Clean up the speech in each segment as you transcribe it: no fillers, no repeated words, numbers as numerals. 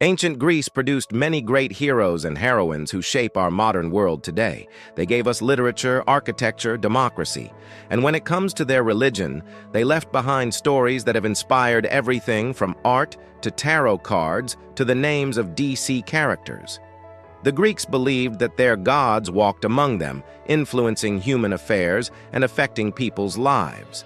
Ancient Greece produced many great heroes and heroines who shape our modern world today. They gave us literature, architecture, democracy. And when it comes to their religion, they left behind stories that have inspired everything from art to tarot cards to the names of DC characters. The Greeks believed that their gods walked among them, influencing human affairs and affecting people's lives.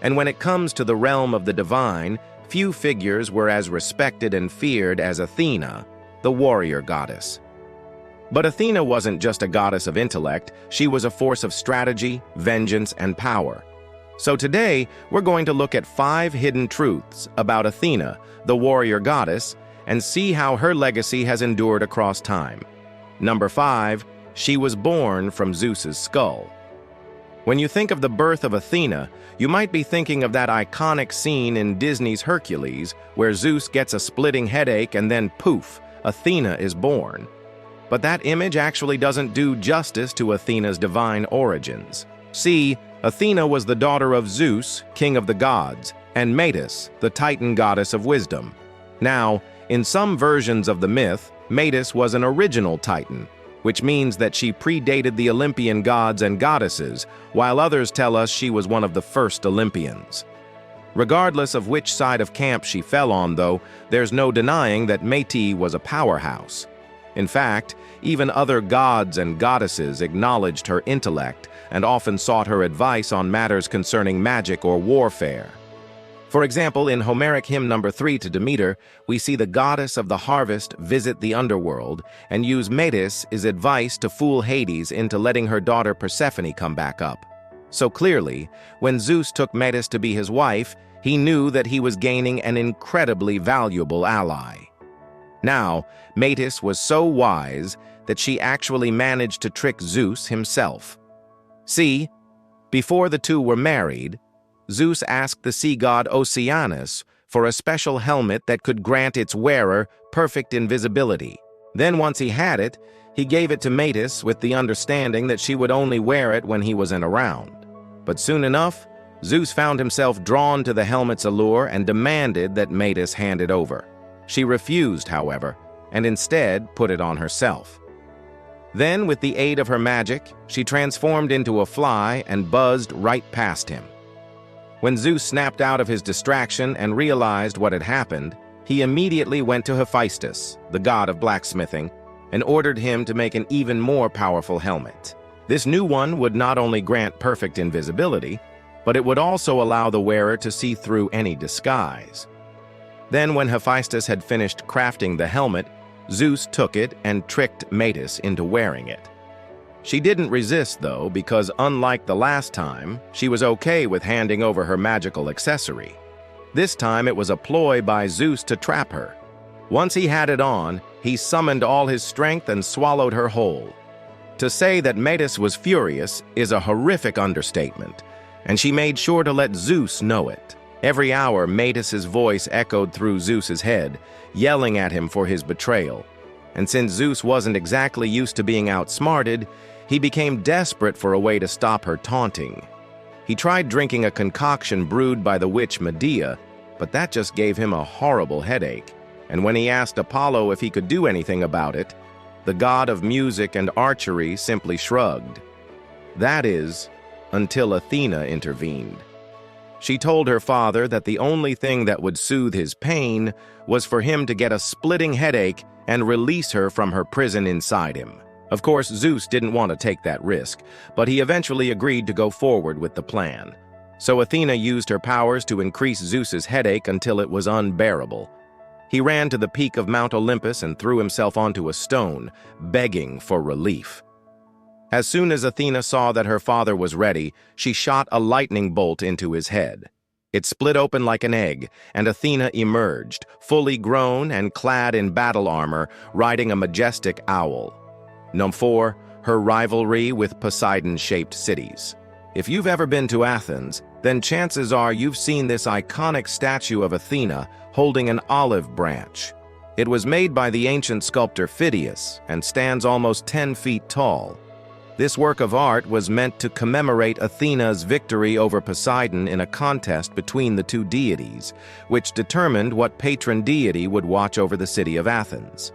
And when it comes to the realm of the divine, few figures were as respected and feared as Athena, the warrior goddess. But Athena wasn't just a goddess of intellect, she was a force of strategy, vengeance, and power. So today, we're going to look at 5 hidden truths about Athena, the warrior goddess, and see how her legacy has endured across time. Number 5, she was born from Zeus's skull. When you think of the birth of Athena, you might be thinking of that iconic scene in Disney's Hercules where Zeus gets a splitting headache and then poof, Athena is born. But that image actually doesn't do justice to Athena's divine origins. See, Athena was the daughter of Zeus, king of the gods, and Medusa, the Titan goddess of wisdom. Now, in some versions of the myth, Medusa was an original Titan, which means that she predated the Olympian gods and goddesses, while others tell us she was one of the first Olympians. Regardless of which side of camp she fell on, though, there's no denying that Metis was a powerhouse. In fact, even other gods and goddesses acknowledged her intellect and often sought her advice on matters concerning magic or warfare. For example, in Homeric hymn number 3 to Demeter, we see the goddess of the harvest visit the underworld and use Metis' advice to fool Hades into letting her daughter Persephone come back up. So clearly, when Zeus took Metis to be his wife, he knew that he was gaining an incredibly valuable ally. Now, Metis was so wise that she actually managed to trick Zeus himself. See, before the two were married, Zeus asked the sea god Oceanus for a special helmet that could grant its wearer perfect invisibility. Then once he had it, he gave it to Metis with the understanding that she would only wear it when he wasn't around. But soon enough, Zeus found himself drawn to the helmet's allure and demanded that Metis hand it over. She refused, however, and instead put it on herself. Then, with the aid of her magic, she transformed into a fly and buzzed right past him. When Zeus snapped out of his distraction and realized what had happened, he immediately went to Hephaestus, the god of blacksmithing, and ordered him to make an even more powerful helmet. This new one would not only grant perfect invisibility, but it would also allow the wearer to see through any disguise. Then, when Hephaestus had finished crafting the helmet, Zeus took it and tricked Metis into wearing it. She didn't resist, though, because unlike the last time, she was okay with handing over her magical accessory. This time it was a ploy by Zeus to trap her. Once he had it on, he summoned all his strength and swallowed her whole. To say that Metis was furious is a horrific understatement, and she made sure to let Zeus know it. Every hour, Metis' voice echoed through Zeus's head, yelling at him for his betrayal. And since Zeus wasn't exactly used to being outsmarted, he became desperate for a way to stop her taunting. He tried drinking a concoction brewed by the witch Medea, but that just gave him a horrible headache. And when he asked Apollo if he could do anything about it, the god of music and archery simply shrugged. That is, until Athena intervened. She told her father that the only thing that would soothe his pain was for him to get a splitting headache and release her from her prison inside him. Of course, Zeus didn't want to take that risk, but he eventually agreed to go forward with the plan. So Athena used her powers to increase Zeus's headache until it was unbearable. He ran to the peak of Mount Olympus and threw himself onto a stone, begging for relief. As soon as Athena saw that her father was ready, she shot a lightning bolt into his head. It split open like an egg, and Athena emerged, fully grown and clad in battle armor, riding a majestic owl. Number 4, her rivalry with Poseidon-shaped cities. If you've ever been to Athens, then chances are you've seen this iconic statue of Athena holding an olive branch. It was made by the ancient sculptor Phidias and stands almost 10 feet tall. This work of art was meant to commemorate Athena's victory over Poseidon in a contest between the two deities, which determined what patron deity would watch over the city of Athens.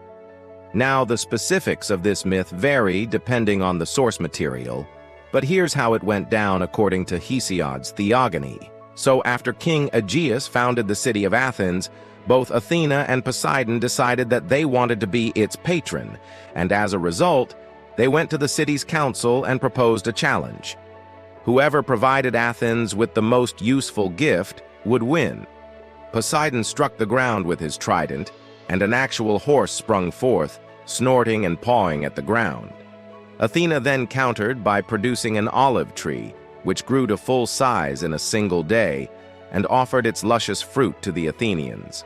Now, the specifics of this myth vary depending on the source material, but here's how it went down according to Hesiod's Theogony. So after King Aegeus founded the city of Athens, both Athena and Poseidon decided that they wanted to be its patron, and as a result, they went to the city's council and proposed a challenge. Whoever provided Athens with the most useful gift would win. Poseidon struck the ground with his trident, and an actual horse sprung forth, snorting and pawing at the ground. Athena then countered by producing an olive tree, which grew to full size in a single day, and offered its luscious fruit to the Athenians.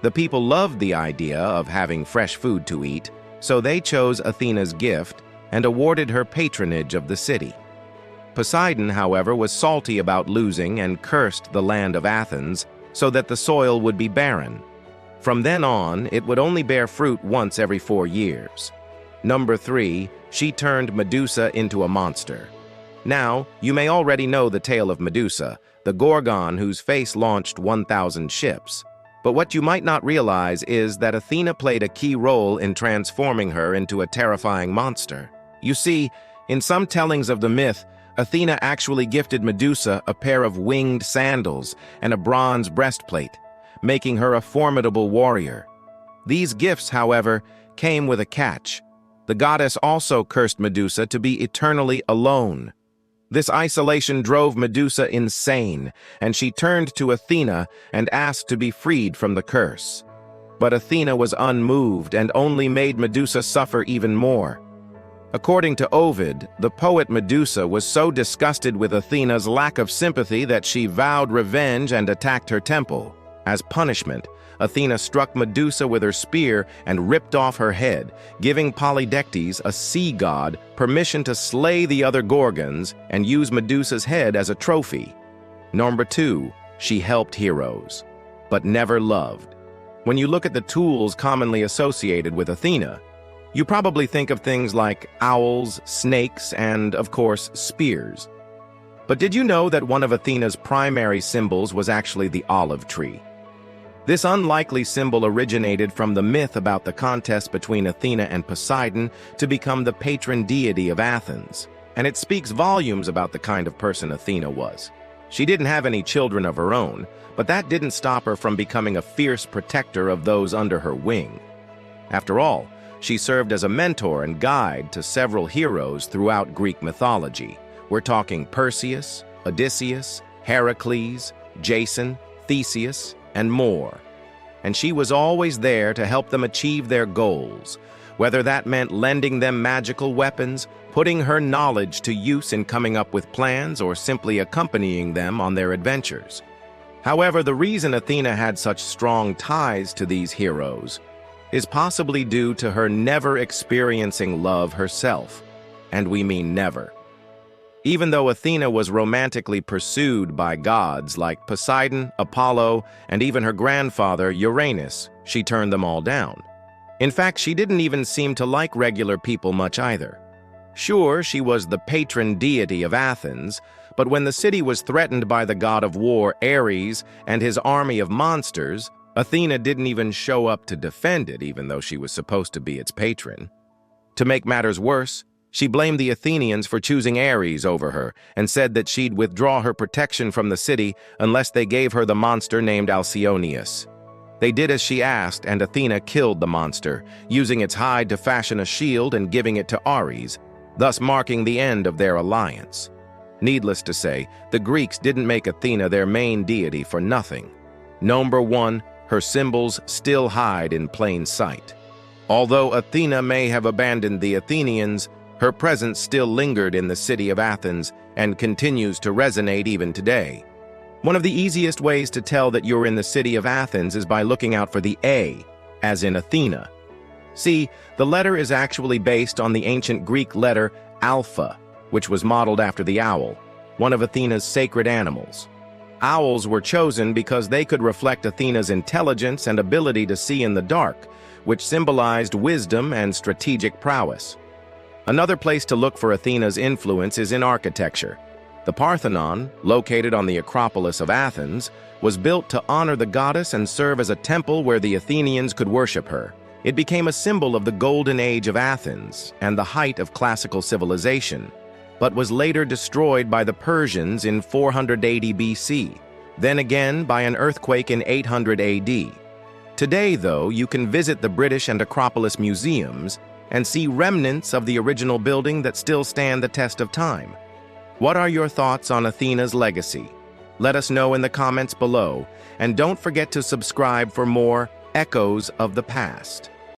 The people loved the idea of having fresh food to eat, so they chose Athena's gift and awarded her patronage of the city. Poseidon, however, was salty about losing and cursed the land of Athens so that the soil would be barren. From then on, it would only bear fruit once every 4 years. Number 3, she turned Medusa into a monster. Now, you may already know the tale of Medusa, the Gorgon whose face launched 1,000 ships. But what you might not realize is that Athena played a key role in transforming her into a terrifying monster. You see, in some tellings of the myth, Athena actually gifted Medusa a pair of winged sandals and a bronze breastplate, making her a formidable warrior. These gifts, however, came with a catch. The goddess also cursed Medusa to be eternally alone. This isolation drove Medusa insane, and she turned to Athena and asked to be freed from the curse. But Athena was unmoved and only made Medusa suffer even more. According to Ovid, the poet Medusa was so disgusted with Athena's lack of sympathy that she vowed revenge and attacked her temple. As punishment, Athena struck Medusa with her spear and ripped off her head, giving Polydectes, a sea god, permission to slay the other Gorgons and use Medusa's head as a trophy. Number 2, she helped heroes, but never loved. When you look at the tools commonly associated with Athena, you probably think of things like owls, snakes, and, of course, spears. But did you know that one of Athena's primary symbols was actually the olive tree? This unlikely symbol originated from the myth about the contest between Athena and Poseidon to become the patron deity of Athens, and it speaks volumes about the kind of person Athena was. She didn't have any children of her own, but that didn't stop her from becoming a fierce protector of those under her wing. After all, she served as a mentor and guide to several heroes throughout Greek mythology. We're talking Perseus, Odysseus, Heracles, Jason, Theseus, and more. And she was always there to help them achieve their goals, whether that meant lending them magical weapons, putting her knowledge to use in coming up with plans, or simply accompanying them on their adventures. However, the reason Athena had such strong ties to these heroes is possibly due to her never experiencing love herself, and we mean never. Even though Athena was romantically pursued by gods like Poseidon, Apollo, and even her grandfather, Uranus, she turned them all down. In fact, she didn't even seem to like regular people much either. Sure, she was the patron deity of Athens, but when the city was threatened by the god of war, Ares, and his army of monsters, Athena didn't even show up to defend it, even though she was supposed to be its patron. To make matters worse, she blamed the Athenians for choosing Ares over her and said that she'd withdraw her protection from the city unless they gave her the monster named Alcyoneus. They did as she asked, and Athena killed the monster, using its hide to fashion a shield and giving it to Ares, thus marking the end of their alliance. Needless to say, the Greeks didn't make Athena their main deity for nothing. Number 1, her symbols still hide in plain sight. Although Athena may have abandoned the Athenians, her presence still lingered in the city of Athens and continues to resonate even today. One of the easiest ways to tell that you're in the city of Athens is by looking out for the A, as in Athena. See, the letter is actually based on the ancient Greek letter alpha, which was modeled after the owl, one of Athena's sacred animals. Owls were chosen because they could reflect Athena's intelligence and ability to see in the dark, which symbolized wisdom and strategic prowess. Another place to look for Athena's influence is in architecture. The Parthenon, located on the Acropolis of Athens, was built to honor the goddess and serve as a temple where the Athenians could worship her. It became a symbol of the golden age of Athens and the height of classical civilization, but was later destroyed by the Persians in 480 BC, then again by an earthquake in 800 AD. Today, though, you can visit the British and Acropolis museums and see remnants of the original building that still stand the test of time. What are your thoughts on Athena's legacy? Let us know in the comments below, and don't forget to subscribe for more Echoes of the Past.